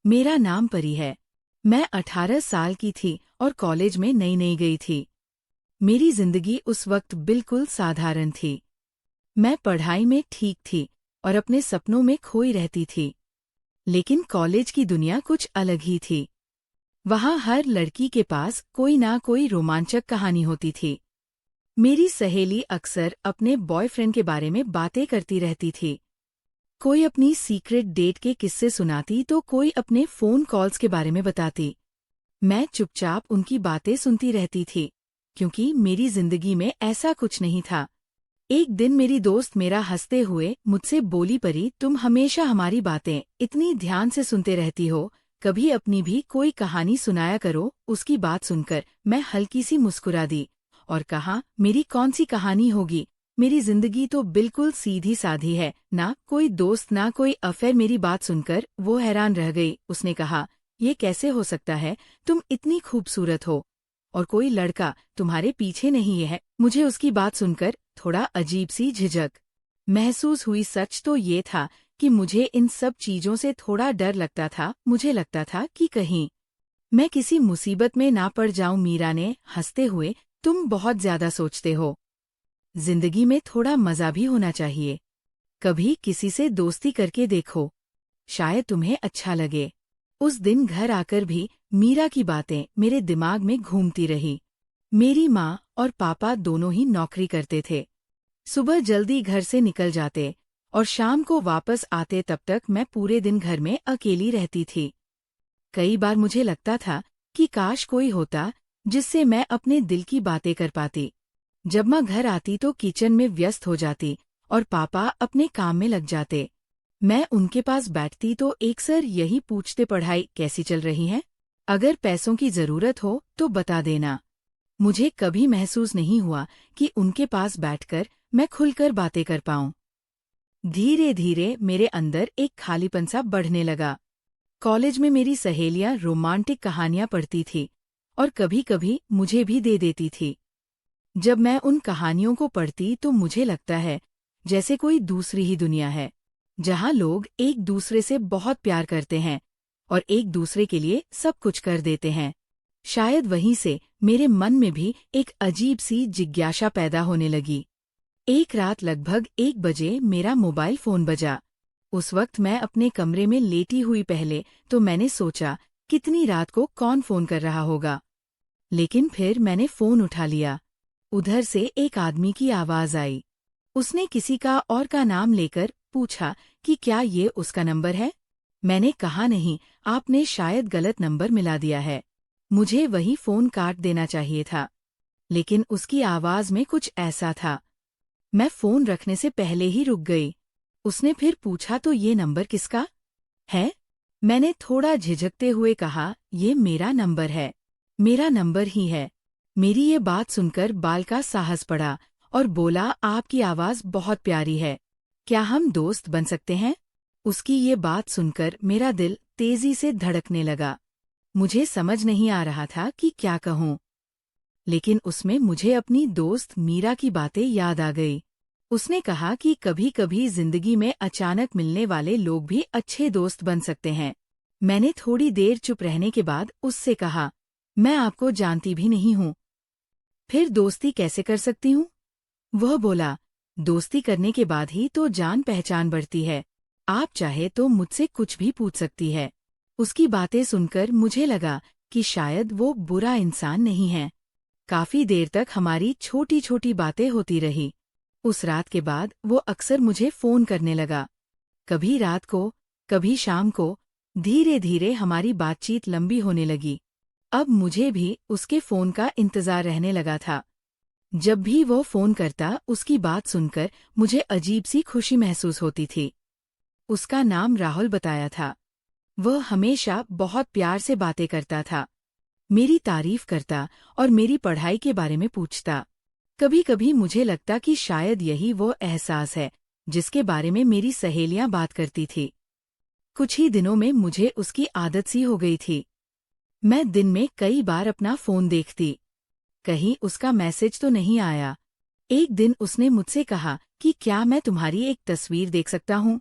मेरा नाम परी है। मैं 18 साल की थी और कॉलेज में नई नई गई थी। मेरी जिंदगी उस वक्त बिल्कुल साधारण थी। मैं पढ़ाई में ठीक थी और अपने सपनों में खोई रहती थी। लेकिन कॉलेज की दुनिया कुछ अलग ही थी। वहाँ हर लड़की के पास कोई ना कोई रोमांचक कहानी होती थी। मेरी सहेली अक्सर अपने बॉयफ्रेंड के बारे में बातें करती रहती थी। कोई अपनी सीक्रेट डेट के किस्से सुनाती तो कोई अपने फोन कॉल्स के बारे में बताती। मैं चुपचाप उनकी बातें सुनती रहती थी, क्योंकि मेरी जिंदगी में ऐसा कुछ नहीं था। एक दिन मेरी दोस्त मेरा हंसते हुए मुझसे बोली, परी, तुम हमेशा हमारी बातें इतनी ध्यान से सुनते रहती हो, कभी अपनी भी कोई कहानी सुनाया करो। उसकी बात सुनकर मैं हल्की सी मुस्कुरा दी और कहा, मेरी कौन सी कहानी होगी, मेरी जिंदगी तो बिल्कुल सीधी साधी है, ना कोई दोस्त ना कोई अफेयर। मेरी बात सुनकर वो हैरान रह गई। उसने कहा, ये कैसे हो सकता है, तुम इतनी खूबसूरत हो और कोई लड़का तुम्हारे पीछे नहीं है। मुझे उसकी बात सुनकर थोड़ा अजीब सी झिझक महसूस हुई। सच तो ये था कि मुझे इन सब चीजों से थोड़ा डर लगता था। मुझे लगता था कि कहीं मैं किसी मुसीबत में ना पड़ जाऊं। मीरा ने हंसते हुए, तुम बहुत ज्यादा सोचते हो, जिंदगी में थोड़ा मजा भी होना चाहिए। कभी किसी से दोस्ती करके देखो, शायद तुम्हें अच्छा लगे। उस दिन घर आकर भी मीरा की बातें मेरे दिमाग में घूमती रही। मेरी माँ और पापा दोनों ही नौकरी करते थे। सुबह जल्दी घर से निकल जाते और शाम को वापस आते। तब तक मैं पूरे दिन घर में अकेली रहती थी। कई बार मुझे लगता था कि काश कोई होता जिससे मैं अपने दिल की बातें कर पाती। जब माँ घर आती तो किचन में व्यस्त हो जाती और पापा अपने काम में लग जाते। मैं उनके पास बैठती तो अक्सर यही पूछते, पढ़ाई कैसी चल रही है, अगर पैसों की जरूरत हो तो बता देना। मुझे कभी महसूस नहीं हुआ कि उनके पास बैठकर मैं खुलकर बातें कर पाऊं। धीरे धीरे मेरे अंदर एक खालीपन सा बढ़ने लगा। कॉलेज में मेरी सहेलियां रोमांटिक कहानियां पढ़ती थी और कभी कभी मुझे भी दे देती थी। जब मैं उन कहानियों को पढ़ती तो मुझे लगता है जैसे कोई दूसरी ही दुनिया है, जहां लोग एक दूसरे से बहुत प्यार करते हैं और एक दूसरे के लिए सब कुछ कर देते हैं। शायद वहीं से मेरे मन में भी एक अजीब सी जिज्ञासा पैदा होने लगी। एक रात लगभग 1 बजे मेरा मोबाइल फोन बजा। उस वक्त मैं अपने कमरे में लेटी हुई। पहले तो मैंने सोचा कितनी रात को कौन फोन कर रहा होगा, लेकिन फिर मैंने फोन उठा लिया। उधर से एक आदमी की आवाज आई। उसने किसी का और का नाम लेकर पूछा कि क्या ये उसका नंबर है। मैंने कहा, नहीं, आपने शायद गलत नंबर मिला दिया है। मुझे वही फोन काट देना चाहिए था, लेकिन उसकी आवाज में कुछ ऐसा था, मैं फोन रखने से पहले ही रुक गई। उसने फिर पूछा, तो ये नंबर किसका है? मैंने थोड़ा झिझकते हुए कहा, ये मेरा नंबर है, मेरा नंबर ही है। मेरी ये बात सुनकर बाल का साहस पड़ा और बोला, आपकी आवाज बहुत प्यारी है, क्या हम दोस्त बन सकते हैं? उसकी ये बात सुनकर मेरा दिल तेजी से धड़कने लगा। मुझे समझ नहीं आ रहा था कि क्या कहूँ, लेकिन उसमें मुझे अपनी दोस्त मीरा की बातें याद आ गई। उसने कहा कि कभी कभी जिंदगी में अचानक मिलने वाले लोग भी अच्छे दोस्त बन सकते हैं। मैंने थोड़ी देर चुप रहने के बाद उससे कहा, मैं आपको जानती भी नहीं हूँ, फिर दोस्ती कैसे कर सकती हूँ? वह बोला, दोस्ती करने के बाद ही तो जान पहचान बढ़ती है, आप चाहे तो मुझसे कुछ भी पूछ सकती है। उसकी बातें सुनकर मुझे लगा कि शायद वो बुरा इंसान नहीं है। काफी देर तक हमारी छोटी छोटी बातें होती रही। उस रात के बाद वो अक्सर मुझे फोन करने लगा, कभी रात को, कभी शाम को। धीरे धीरे हमारी बातचीत लंबी होने लगी। अब मुझे भी उसके फोन का इंतजार रहने लगा था। जब भी वो फोन करता, उसकी बात सुनकर मुझे अजीब सी खुशी महसूस होती थी। उसका नाम राहुल बताया था। वह हमेशा बहुत प्यार से बातें करता था, मेरी तारीफ करता और मेरी पढ़ाई के बारे में पूछता। कभी कभी मुझे लगता कि शायद यही वो एहसास है जिसके बारे में मेरी सहेलियां बात करती थी। कुछ ही दिनों में मुझे उसकी आदत सी हो गई थी। मैं दिन में कई बार अपना फोन देखती, कहीं उसका मैसेज तो नहीं आया। एक दिन उसने मुझसे कहा कि क्या मैं तुम्हारी एक तस्वीर देख सकता हूँ?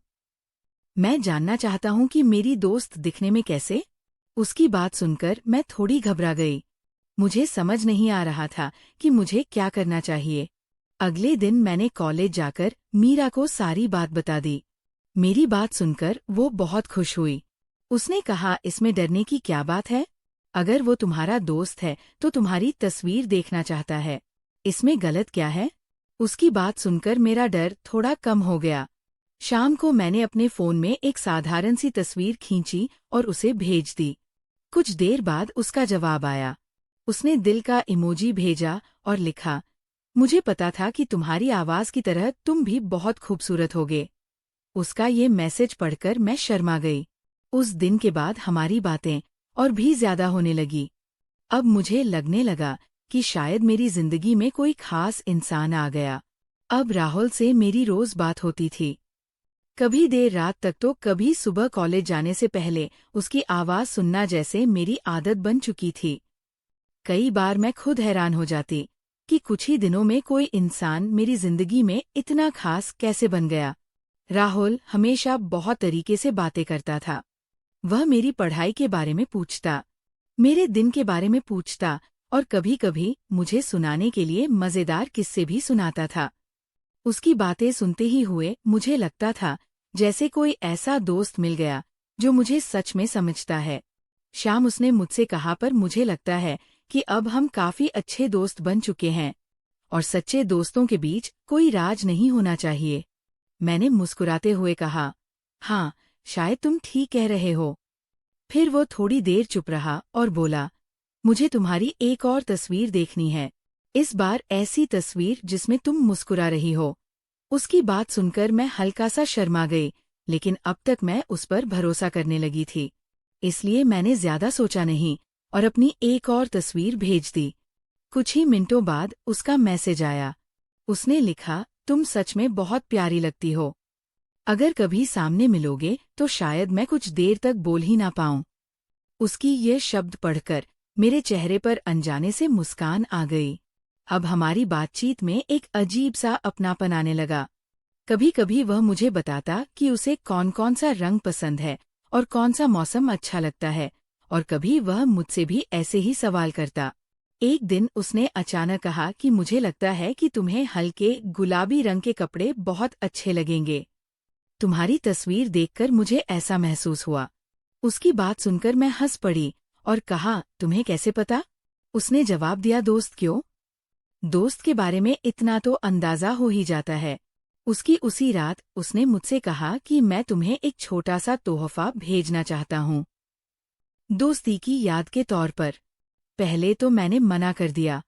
मैं जानना चाहता हूँ कि मेरी दोस्त दिखने में कैसे। उसकी बात सुनकर मैं थोड़ी घबरा गई। मुझे समझ नहीं आ रहा था कि मुझे क्या करना चाहिए। अगले दिन मैंने कॉलेज जाकर मीरा को सारी बात बता दी। मेरी बात सुनकर वो बहुत खुश हुई। उसने कहा, इसमें डरने की क्या बात है? अगर वो तुम्हारा दोस्त है तो तुम्हारी तस्वीर देखना चाहता है, इसमें गलत क्या है? उसकी बात सुनकर मेरा डर थोड़ा कम हो गया। शाम को मैंने अपने फोन में एक साधारण सी तस्वीर खींची और उसे भेज दी। कुछ देर बाद उसका जवाब आया। उसने दिल का इमोजी भेजा और लिखा, मुझे पता था कि तुम्हारी आवाज की तरह तुम भी बहुत खूबसूरत होगे। उसका ये मैसेज पढ़कर मैं शर्मा गई। उस दिन के बाद हमारी बातें और भी ज्यादा होने लगी। अब मुझे लगने लगा कि शायद मेरी जिंदगी में कोई खास इंसान आ गया। अब राहुल से मेरी रोज बात होती थी। कभी देर रात तक तो कभी सुबह कॉलेज जाने से पहले उसकी आवाज सुनना जैसे मेरी आदत बन चुकी थी। कई बार मैं खुद हैरान हो जाती कि कुछ ही दिनों में कोई इंसान मेरी जिंदगी में इतना खास कैसे बन गया। राहुल हमेशा बहुत तरीके से बातें करता था। वह मेरी पढ़ाई के बारे में पूछता, मेरे दिन के बारे में पूछता और कभी-कभी मुझे सुनाने के लिए मजेदार किस्से भी सुनाता था। उसकी बातें सुनते ही हुए मुझे लगता था जैसे कोई ऐसा दोस्त मिल गया जो मुझे सच में समझता है। शाम उसने मुझसे कहा, पर मुझे लगता है कि अब हम काफी अच्छे दोस्त बन चुके हैं और सच्चे दोस्तों के बीच कोई राज नहीं होना चाहिए। मैंने मुस्कुराते हुए कहा, हाँ, शायद तुम ठीक कह रहे हो। फिर वो थोड़ी देर चुप रहा और बोला, मुझे तुम्हारी एक और तस्वीर देखनी है। इस बार ऐसी तस्वीर जिसमें तुम मुस्कुरा रही हो। उसकी बात सुनकर मैं हल्का सा शर्मा गई, लेकिन अब तक मैं उस पर भरोसा करने लगी थी। इसलिए मैंने ज्यादा सोचा नहीं और अपनी एक और तस्वीर भेज दी। कुछ ही मिनटों बाद उसका मैसेज आया। उसने लिखा, तुम सच में बहुत प्यारी लगती हो। अगर कभी सामने मिलोगे तो शायद मैं कुछ देर तक बोल ही ना पाऊं। उसकी ये शब्द पढ़कर मेरे चेहरे पर अनजाने से मुस्कान आ गई। अब हमारी बातचीत में एक अजीब सा अपनापन आने लगा। कभी कभी वह मुझे बताता कि उसे कौन कौन सा रंग पसंद है और कौन सा मौसम अच्छा लगता है, और कभी वह मुझसे भी ऐसे ही सवाल करता। एक दिन उसने अचानक कहा कि मुझे लगता है कि तुम्हें हल्के गुलाबी रंग के कपड़े बहुत अच्छे लगेंगे। तुम्हारी तस्वीर देखकर मुझे ऐसा महसूस हुआ। उसकी बात सुनकर मैं हंस पड़ी और कहा, तुम्हें कैसे पता? उसने जवाब दिया, दोस्त क्यों? दोस्त के बारे में इतना तो अंदाजा हो ही जाता है। उसकी उसी रात उसने मुझसे कहा कि मैं तुम्हें एक छोटा सा तोहफा भेजना चाहता हूँ, दोस्ती की याद के तौर पर। पहले तो मैंने मना कर दिया,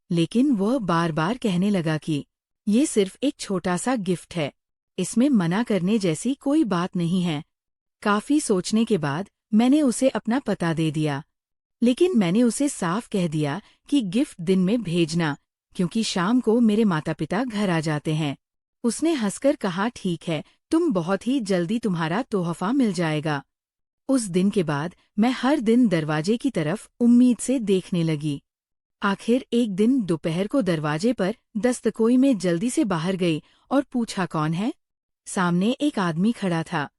लेकिन वह बार बार कहने लगा कि ये सिर्फ एक छोटा सा गिफ्ट है, इसमें मना करने जैसी कोई बात नहीं है। काफी सोचने के बाद मैंने उसे अपना पता दे दिया, लेकिन मैंने उसे साफ कह दिया कि गिफ्ट दिन में भेजना, क्योंकि शाम को मेरे माता पिता घर आ जाते हैं। उसने हंसकर कहा, ठीक है, तुम बहुत ही जल्दी तुम्हारा तोहफा मिल जाएगा। उस दिन के बाद मैं हर दिन दरवाजे की तरफ उम्मीद से देखने लगी। आखिर एक दिन दोपहर को दरवाजे पर दस्तकोई में जल्दी से बाहर गई और पूछा, कौन है? सामने एक आदमी खड़ा था।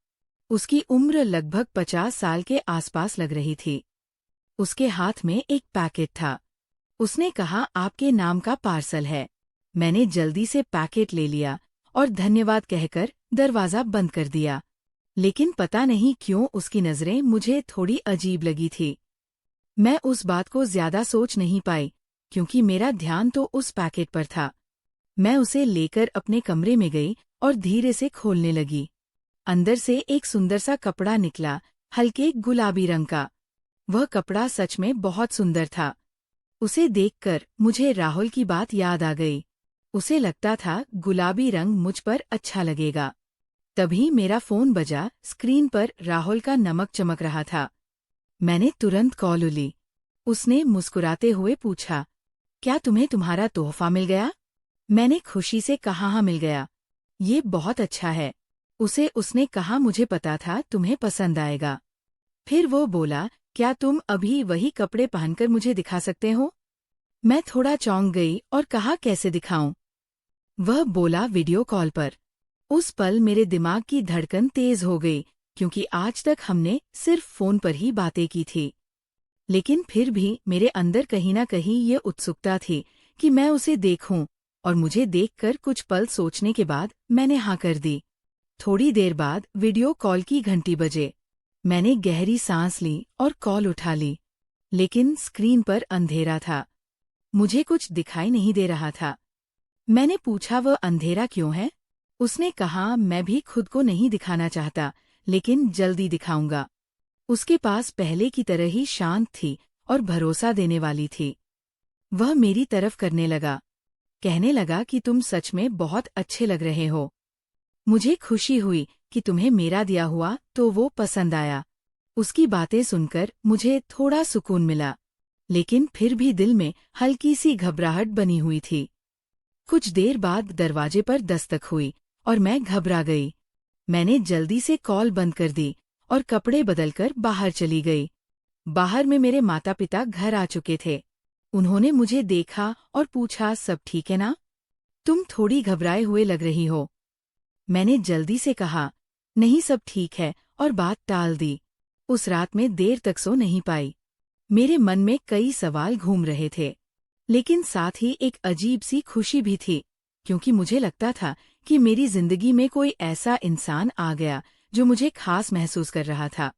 उसकी उम्र लगभग 50 साल के आसपास लग रही थी। उसके हाथ में एक पैकेट था। उसने कहा, आपके नाम का पार्सल है। मैंने जल्दी से पैकेट ले लिया और धन्यवाद कहकर दरवाजा बंद कर दिया। लेकिन पता नहीं क्यों उसकी नजरें मुझे थोड़ी अजीब लगी थी। मैं उस बात को ज्यादा सोच नहीं पाई, क्योंकि मेरा ध्यान तो उस पैकेट पर था। मैं उसे लेकर अपने कमरे में गई और धीरे से खोलने लगी। अंदर से एक सुंदर सा कपड़ा निकला, हल्के गुलाबी रंग का। वह कपड़ा सच में बहुत सुंदर था। उसे देखकर मुझे राहुल की बात याद आ गई। उसे लगता था गुलाबी रंग मुझ पर अच्छा लगेगा। तभी मेरा फोन बजा। स्क्रीन पर राहुल का नमक चमक रहा था। मैंने तुरंत कॉल ली। उसने मुस्कुराते हुए पूछा, क्या तुम्हें तुम्हारा तोहफा मिल गया? मैंने खुशी से कहा, हाँ मिल गया। ये बहुत अच्छा है। उसने कहा, मुझे पता था तुम्हें पसंद आएगा। फिर वो बोला, क्या तुम अभी वही कपड़े पहनकर मुझे दिखा सकते हो? मैं थोड़ा चौंक गई और कहा, कैसे दिखाऊं? वह बोला, वीडियो कॉल पर। उस पल मेरे दिमाग की धड़कन तेज हो गई, क्योंकि आज तक हमने सिर्फ फोन पर ही बातें की थी। लेकिन फिर भी मेरे अंदर कहीं ना कहीं ये उत्सुकता थी कि मैं उसे देखूं, और मुझे देखकर कुछ पल सोचने के बाद मैंने हाँ कर दी। थोड़ी देर बाद वीडियो कॉल की घंटी बजे। मैंने गहरी सांस ली और कॉल उठा ली, लेकिन स्क्रीन पर अंधेरा था। मुझे कुछ दिखाई नहीं दे रहा था। मैंने पूछा, वह अंधेरा क्यों है? उसने कहा, मैं भी खुद को नहीं दिखाना चाहता, लेकिन जल्दी दिखाऊंगा। उसके पास पहले की तरह ही शांत थी और भरोसा देने वाली थी। वह मेरी तरफ करने लगा, कहने लगा कि तुम सच में बहुत अच्छे लग रहे हो। मुझे खुशी हुई कि तुम्हें मेरा दिया हुआ तो वो पसंद आया। उसकी बातें सुनकर मुझे थोड़ा सुकून मिला, लेकिन फिर भी दिल में हल्की सी घबराहट बनी हुई थी। कुछ देर बाद दरवाजे पर दस्तक हुई और मैं घबरा गई। मैंने जल्दी से कॉल बंद कर दी और कपड़े बदलकर बाहर चली गई। बाहर में मेरे माता पिता घर आ चुके थे। उन्होंने मुझे देखा और पूछा, सब ठीक है ना? तुम थोड़ी घबराए हुए लग रही हो। मैंने जल्दी से कहा, नहीं सब ठीक है, और बात टाल दी। उस रात में देर तक सो नहीं पाई। मेरे मन में कई सवाल घूम रहे थे, लेकिन साथ ही एक अजीब सी खुशी भी थी, क्योंकि मुझे लगता था कि मेरी जिंदगी में कोई ऐसा इंसान आ गया जो मुझे खास महसूस कर रहा था।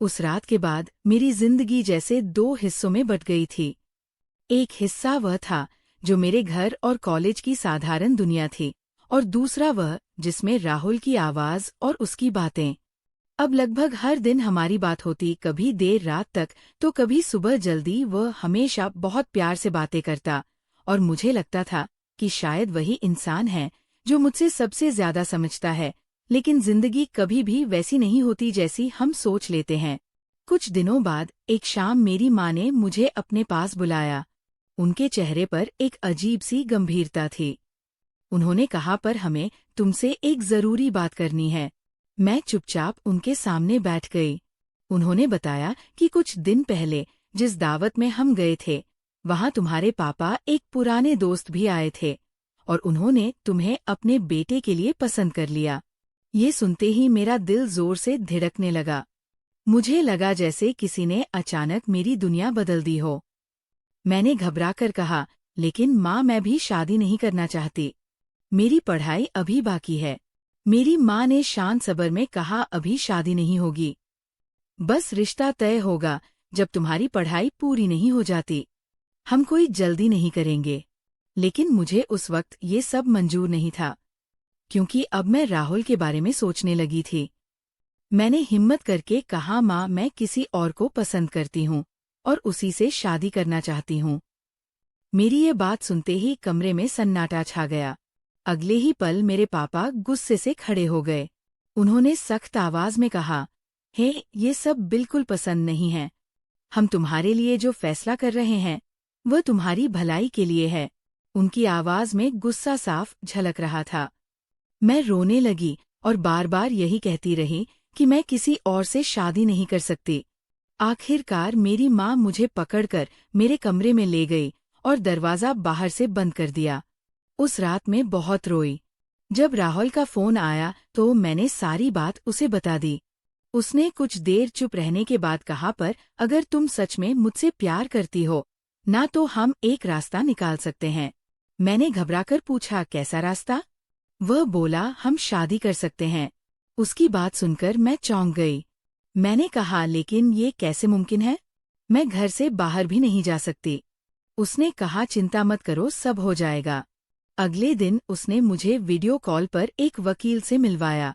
उस रात के बाद मेरी जिंदगी जैसे दो हिस्सों में बंट गई थी। एक हिस्सा वह था जो मेरे घर और कॉलेज की साधारण दुनिया थी, और दूसरा वह जिसमें राहुल की आवाज और उसकी बातें। अब लगभग हर दिन हमारी बात होती, कभी देर रात तक तो कभी सुबह जल्दी। वह हमेशा बहुत प्यार से बातें करता, और मुझे लगता था कि शायद वही इंसान है जो मुझसे सबसे ज्यादा समझता है। लेकिन जिंदगी कभी भी वैसी नहीं होती जैसी हम सोच लेते हैं। कुछ दिनों बाद एक शाम मेरी माँ ने मुझे अपने पास बुलाया। उनके चेहरे पर एक अजीब सी गंभीरता थी। उन्होंने कहा, पर हमें तुमसे एक जरूरी बात करनी है। मैं चुपचाप उनके सामने बैठ गई। उन्होंने बताया कि कुछ दिन पहले जिस दावत में हम गए थे, वहां तुम्हारे पापा एक पुराने दोस्त भी आए थे, और उन्होंने तुम्हें अपने बेटे के लिए पसंद कर लिया। ये सुनते ही मेरा दिल जोर से धिड़कने लगा। मुझे लगा जैसे किसी ने अचानक मेरी दुनिया बदल दी हो। मैंने घबराकर कहा, लेकिन माँ, मैं भी शादी नहीं करना चाहती। मेरी पढ़ाई अभी बाकी है। मेरी माँ ने शांत स्वर में कहा, अभी शादी नहीं होगी। बस रिश्ता तय होगा जब तुम्हारी पढ़ाई पूरी नहीं हो जाती। हम कोई जल्दी नहीं करेंगे। लेकिन मुझे उस वक्त ये सब मंजूर नहीं था, क्योंकि अब मैं राहुल के बारे में सोचने लगी थी। मैंने हिम्मत करके कहा, माँ, मैं किसी और को पसंद करती हूँ और उसी से शादी करना चाहती हूँ। मेरी ये बात सुनते ही कमरे में सन्नाटा छा गया। अगले ही पल मेरे पापा गुस्से से खड़े हो गए। उन्होंने सख्त आवाज में कहा, ये सब बिल्कुल पसंद नहीं है। हम तुम्हारे लिए जो फैसला कर रहे हैं वह तुम्हारी भलाई के लिए है। उनकी आवाज में गुस्सा साफ झलक रहा था। मैं रोने लगी और बार बार यही कहती रही कि मैं किसी और से शादी नहीं कर सकती। आखिरकार मेरी माँ मुझे पकड़कर मेरे कमरे में ले गई और दरवाजा बाहर से बंद कर दिया। उस रात में बहुत रोई। जब राहुल का फोन आया तो मैंने सारी बात उसे बता दी। उसने कुछ देर चुप रहने के बाद कहा, पर अगर तुम सच में मुझसे प्यार करती हो ना, तो हम एक रास्ता निकाल सकते हैं। मैंने घबराकर पूछा, कैसा रास्ता? वह बोला, हम शादी कर सकते हैं। उसकी बात सुनकर मैं चौंक गई। मैंने कहा, लेकिन ये कैसे मुमकिन है? मैं घर से बाहर भी नहीं जा सकती। उसने कहा, चिंता मत करो, सब हो जाएगा। अगले दिन उसने मुझे वीडियो कॉल पर एक वकील से मिलवाया।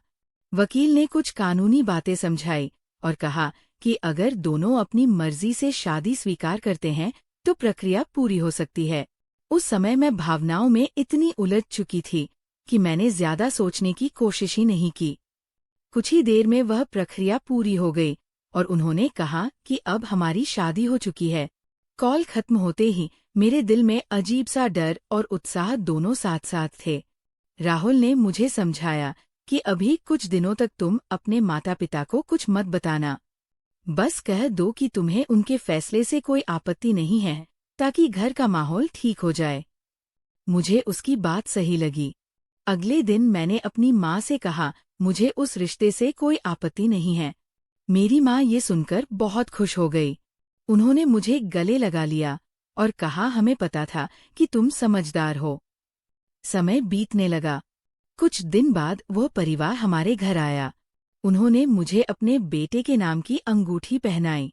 वकील ने कुछ कानूनी बातें समझाई और कहा कि अगर दोनों अपनी मर्जी से शादी स्वीकार करते हैं तो प्रक्रिया पूरी हो सकती है। उस समय मैं भावनाओं में इतनी उलझ चुकी थी कि मैंने ज्यादा सोचने की कोशिश ही नहीं की। कुछ ही देर में वह प्रक्रिया पूरी हो गई और उन्होंने कहा कि अब हमारी शादी हो चुकी है। कॉल खत्म होते ही मेरे दिल में अजीब सा डर और उत्साह दोनों साथ साथ थे। राहुल ने मुझे समझाया कि अभी कुछ दिनों तक तुम अपने माता पिता को कुछ मत बताना। बस कह दो कि तुम्हें उनके फैसले से कोई आपत्ति नहीं है, ताकि घर का माहौल ठीक हो जाए। मुझे उसकी बात सही लगी। अगले दिन मैंने अपनी माँ से कहा मुझे उस रिश्ते से कोई आपत्ति नहीं है। मेरी माँ ये सुनकर बहुत खुश हो गई। उन्होंने मुझे गले लगा लिया और कहा, हमें पता था कि तुम समझदार हो। समय बीतने लगा। कुछ दिन बाद वह परिवार हमारे घर आया। उन्होंने मुझे अपने बेटे के नाम की अंगूठी पहनाई।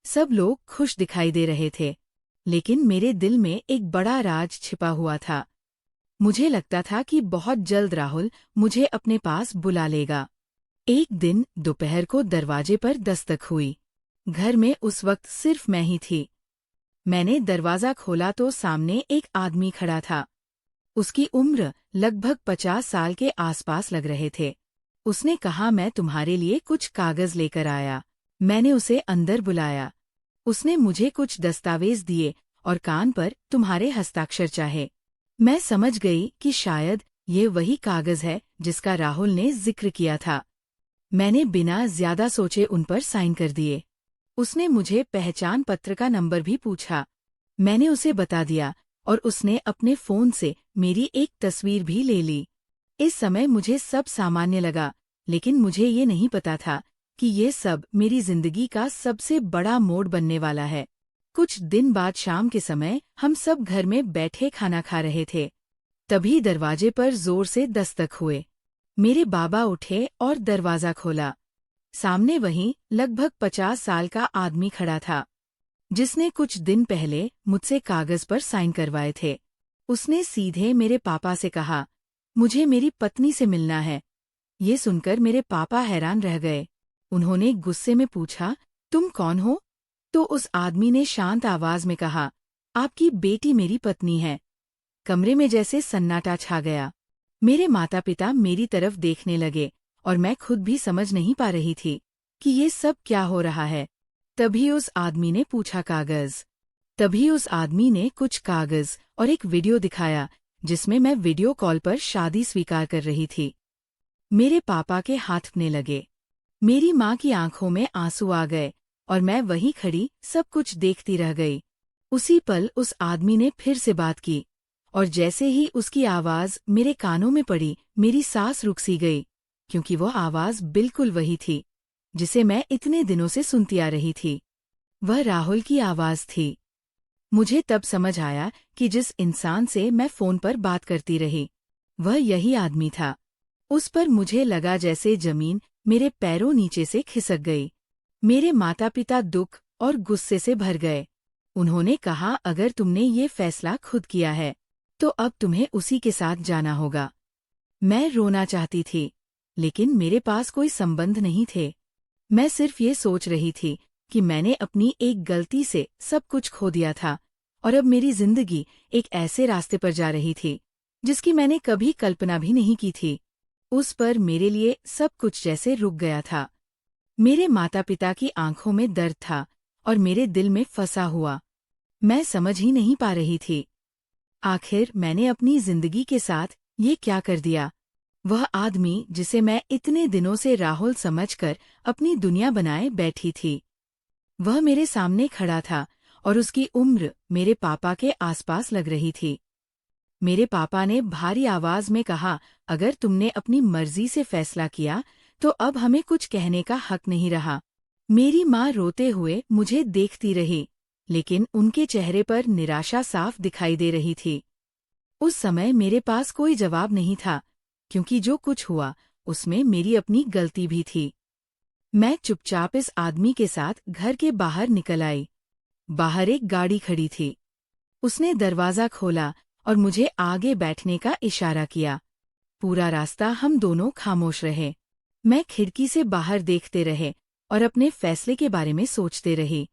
सब लोग खुश दिखाई दे रहे थे, लेकिन मेरे दिल में एक बड़ा राज छिपा हुआ था। मुझे लगता था कि बहुत जल्द राहुल मुझे अपने पास बुला लेगा। एक दिन दोपहर को दरवाजे पर दस्तक हुई। घर में उस वक्त सिर्फ मैं ही थी। मैंने दरवाजा खोला तो सामने एक आदमी खड़ा था। उसकी उम्र लगभग 50 साल के आसपास लग रहे थे। उसने कहा, मैं तुम्हारे लिए कुछ कागज लेकर आया। मैंने उसे अंदर बुलाया। उसने मुझे कुछ दस्तावेज दिए और कान पर तुम्हारे हस्ताक्षर चाहे। मैं समझ गई कि शायद ये वही कागज है जिसका राहुल ने जिक्र किया था। मैंने बिना ज्यादा सोचे उन पर साइन कर दिए। उसने मुझे पहचान पत्र का नंबर भी पूछा। मैंने उसे बता दिया और उसने अपने फोन से मेरी एक तस्वीर भी ले ली। इस समय मुझे सब सामान्य लगा, लेकिन मुझे ये नहीं पता था कि ये सब मेरी जिंदगी का सबसे बड़ा मोड़ बनने वाला है। कुछ दिन बाद शाम के समय हम सब घर में बैठे खाना खा रहे थे। तभी दरवाजे पर जोर से दस्तक हुए। मेरे बाबा उठे और दरवाजा खोला। सामने वहीं लगभग 50 साल का आदमी खड़ा था, जिसने कुछ दिन पहले मुझसे कागज पर साइन करवाए थे। उसने सीधे मेरे पापा से कहा, मुझे मेरी पत्नी से मिलना है। ये सुनकर मेरे पापा हैरान रह गए। उन्होंने गुस्से में पूछा, तुम कौन हो? तो उस आदमी ने शांत आवाज में कहा, आपकी बेटी मेरी पत्नी है। कमरे में जैसे सन्नाटा छा गया। मेरे माता पिता मेरी तरफ देखने लगे और मैं खुद भी समझ नहीं पा रही थी कि ये सब क्या हो रहा है। तभी उस आदमी ने पूछा, कागज? तभी उस आदमी ने कुछ कागज और एक वीडियो दिखाया, जिसमें मैं वीडियो कॉल पर शादी स्वीकार कर रही थी। मेरे पापा के हाथ कांपने लगे। मेरी माँ की आंखों में आंसू आ गए और मैं वहीं खड़ी सब कुछ देखती रह गई। उसी पल उस आदमी ने फिर से बात की और जैसे ही उसकी आवाज मेरे कानों में पड़ी, मेरी सांस रुक सी गई, क्योंकि वो आवाज बिल्कुल वही थी जिसे मैं इतने दिनों से सुनती आ रही थी। वह राहुल की आवाज थी। मुझे तब समझ आया कि जिस इंसान से मैं फोन पर बात करती रही, वह यही आदमी था। उस पर मुझे लगा जैसे जमीन मेरे पैरों नीचे से खिसक गई। मेरे माता पिता दुख और गुस्से से भर गए। उन्होंने कहा, अगर तुमने ये फैसला खुद किया है तो अब तुम्हें उसी के साथ जाना होगा। मैं रोना चाहती थी, लेकिन मेरे पास कोई संबंध नहीं थे। मैं सिर्फ ये सोच रही थी कि मैंने अपनी एक गलती से सब कुछ खो दिया था और अब मेरी जिंदगी एक ऐसे रास्ते पर जा रही थी जिसकी मैंने कभी कल्पना भी नहीं की थी। उस पर मेरे लिए सब कुछ जैसे रुक गया था। मेरे माता पिता की आंखों में दर्द था और मेरे दिल में फंसा हुआ। मैं समझ ही नहीं पा रही थी। आखिर मैंने अपनी जिंदगी के साथ ये क्या कर दिया? वह आदमी जिसे मैं इतने दिनों से राहुल समझकर अपनी दुनिया बनाए बैठी थी, वह मेरे सामने खड़ा था और उसकी उम्र मेरे पापा के आसपास लग रही थी। मेरे पापा ने भारी आवाज में कहा, अगर तुमने अपनी मर्जी से फैसला किया तो अब हमें कुछ कहने का हक नहीं रहा। मेरी माँ रोते हुए मुझे देखती रही, लेकिन उनके चेहरे पर निराशा साफ दिखाई दे रही थी। उस समय मेरे पास कोई जवाब नहीं था, क्योंकि जो कुछ हुआ उसमें मेरी अपनी गलती भी थी। मैं चुपचाप इस आदमी के साथ घर के बाहर निकल आई। बाहर एक गाड़ी खड़ी थी। उसने दरवाजा खोला और मुझे आगे बैठने का इशारा किया। पूरा रास्ता हम दोनों खामोश रहे। मैं खिड़की से बाहर देखते रहे और अपने फैसले के बारे में सोचते रही।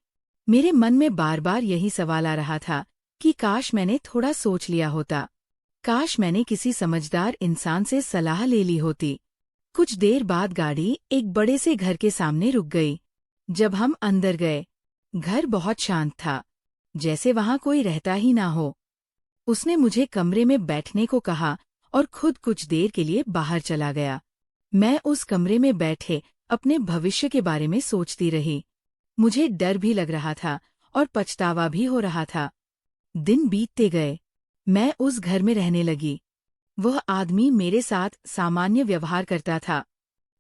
मेरे मन में बार बार यही सवाल आ रहा था कि काश मैंने थोड़ा सोच लिया होता। काश मैंने किसी समझदार इंसान से सलाह ले ली होती। कुछ देर बाद गाड़ी एक बड़े से घर के सामने रुक गई। जब हम अंदर गए, घर बहुत शांत था, जैसे वहां कोई रहता ही ना हो। उसने मुझे कमरे में बैठने को कहा और खुद कुछ देर के लिए बाहर चला गया। मैं उस कमरे में बैठे अपने भविष्य के बारे में सोचती रही। मुझे डर भी लग रहा था और पछतावा भी हो रहा था। दिन बीतते गए। मैं उस घर में रहने लगी। वह आदमी मेरे साथ सामान्य व्यवहार करता था,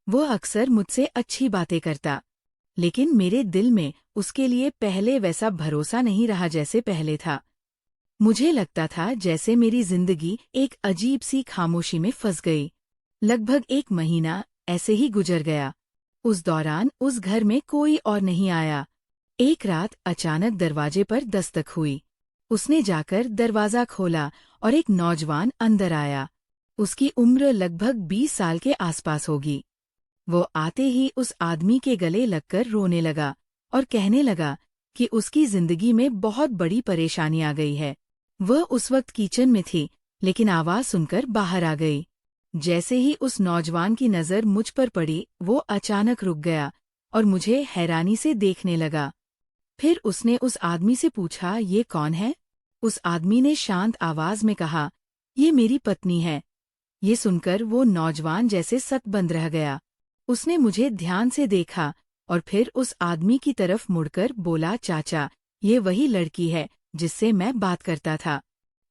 वो अक्सर मुझसे अच्छी बातें करता, लेकिन मेरे दिल में उसके लिए पहले वैसा भरोसा नहीं रहा जैसे पहले था। मुझे लगता था जैसे मेरी जिंदगी एक अजीब सी खामोशी में फंस गई। लगभग 1 महीना ऐसे ही गुजर गया। उस दौरान उस घर में कोई और नहीं आया। एक रात अचानक दरवाजे पर दस्तक हुई। उसने जाकर दरवाजा खोला और एक नौजवान अंदर आया। उसकी उम्र लगभग 20 साल के आसपास होगी। वो आते ही उस आदमी के गले लगकर रोने लगा और कहने लगा कि उसकी जिंदगी में बहुत बड़ी परेशानी आ गई है। वह उस वक्त किचन में थी, लेकिन आवाज सुनकर बाहर आ गई। जैसे ही उस नौजवान की नजर मुझ पर पड़ी, वो अचानक रुक गया और मुझे हैरानी से देखने लगा। फिर उसने उस आदमी से पूछा, ये कौन है? उस आदमी ने शांत आवाज में कहा, ये मेरी पत्नी है। ये सुनकर वो नौजवान जैसे सतबंद रह गया। उसने मुझे ध्यान से देखा और फिर उस आदमी की तरफ मुड़कर बोला, चाचा, ये वही लड़की है जिससे मैं बात करता था।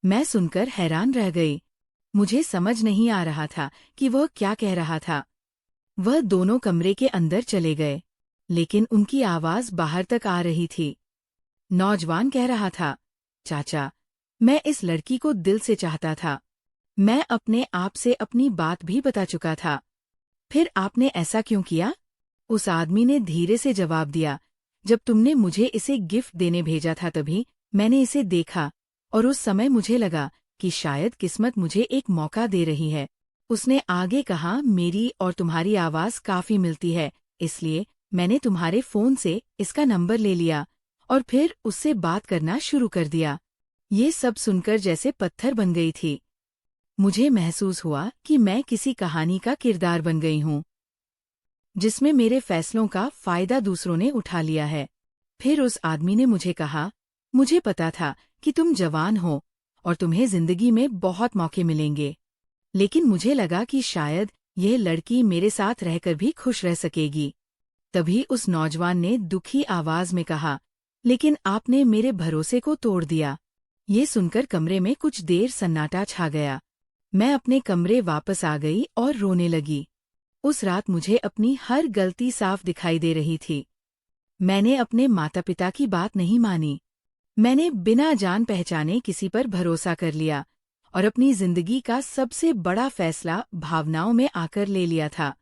मैं सुनकर हैरान रह गई। मुझे समझ नहीं आ रहा था कि वह क्या कह रहा था। वह दोनों कमरे के अंदर चले गए, लेकिन उनकी आवाज बाहर तक आ रही थी। नौजवान कह रहा था, चाचा, मैं इस लड़की को दिल से चाहता था। मैं अपने आप से अपनी बात भी बता चुका था। फिर आपने ऐसा क्यों किया? उस आदमी ने धीरे से जवाब दिया, जब तुमने मुझे इसे गिफ्ट देने भेजा था तभी मैंने इसे देखा और उस समय मुझे लगा कि शायद किस्मत मुझे एक मौका दे रही है। उसने आगे कहा, मेरी और तुम्हारी आवाज काफी मिलती है, इसलिए मैंने तुम्हारे फोन से इसका नंबर ले लिया और फिर उससे बात करना शुरू कर दिया। ये सब सुनकर जैसे पत्थर बन गई थी। मुझे महसूस हुआ कि मैं किसी कहानी का किरदार बन गई हूँ, जिसमें मेरे फैसलों का फायदा दूसरों ने उठा लिया है। फिर उस आदमी ने मुझे कहा, मुझे पता था कि तुम जवान हो और तुम्हें जिंदगी में बहुत मौके मिलेंगे, लेकिन मुझे लगा कि शायद यह लड़की मेरे साथ रहकर भी खुश रह सकेगी। तभी उस नौजवान ने दुखी आवाज में कहा, लेकिन आपने मेरे भरोसे को तोड़ दिया। ये सुनकर कमरे में कुछ देर सन्नाटा छा गया। मैं अपने कमरे वापस आ गई और रोने लगी। उस रात मुझे अपनी हर गलती साफ दिखाई दे रही थी। मैंने अपने माता पिता की बात नहीं मानी। मैंने बिना जान पहचाने किसी पर भरोसा कर लिया और अपनी जिंदगी का सबसे बड़ा फैसला भावनाओं में आकर ले लिया था।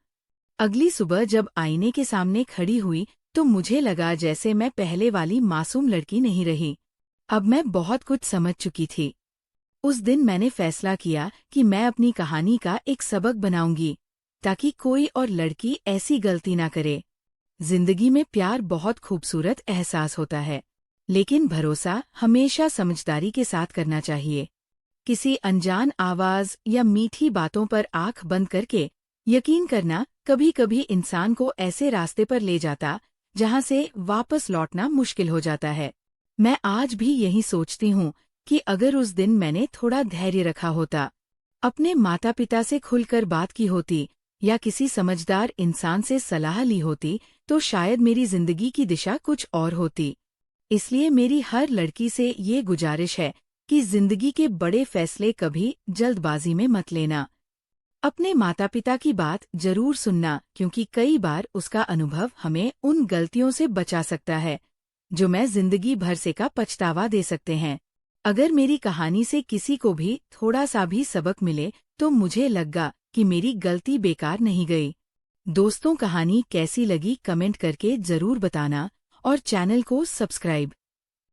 अगली सुबह जब आईने के सामने खड़ी हुई तो मुझे लगा जैसे मैं पहले वाली मासूम लड़की नहीं रही। अब मैं बहुत कुछ समझ चुकी थी। उस दिन मैंने फैसला किया कि मैं अपनी कहानी का एक सबक बनाऊंगी, ताकि कोई और लड़की ऐसी गलती ना करे। जिंदगी में प्यार बहुत खूबसूरत एहसास होता है, लेकिन भरोसा हमेशा समझदारी के साथ करना चाहिए। किसी अनजान आवाज या मीठी बातों पर आंख बंद करके यकीन करना कभी कभी इंसान को ऐसे रास्ते पर ले जाता जहां से वापस लौटना मुश्किल हो जाता है। मैं आज भी यही सोचती हूँ कि अगर उस दिन मैंने थोड़ा धैर्य रखा होता, अपने माता पिता से खुलकर बात की होती या किसी समझदार इंसान से सलाह ली होती, तो शायद मेरी जिंदगी की दिशा कुछ और होती। इसलिए मेरी हर लड़की से ये गुजारिश है कि जिंदगी के बड़े फैसले कभी जल्दबाजी में मत लेना। अपने माता पिता की बात जरूर सुनना, क्योंकि कई बार उसका अनुभव हमें उन गलतियों से बचा सकता है जो मैं जिंदगी भर से का पछतावा दे सकते हैं। अगर मेरी कहानी से किसी को भी थोड़ा सा भी सबक मिले तो मुझे लगा कि मेरी गलती बेकार नहीं गई। दोस्तों, कहानी कैसी लगी कमेंट करके जरूर बताना और चैनल को सब्सक्राइब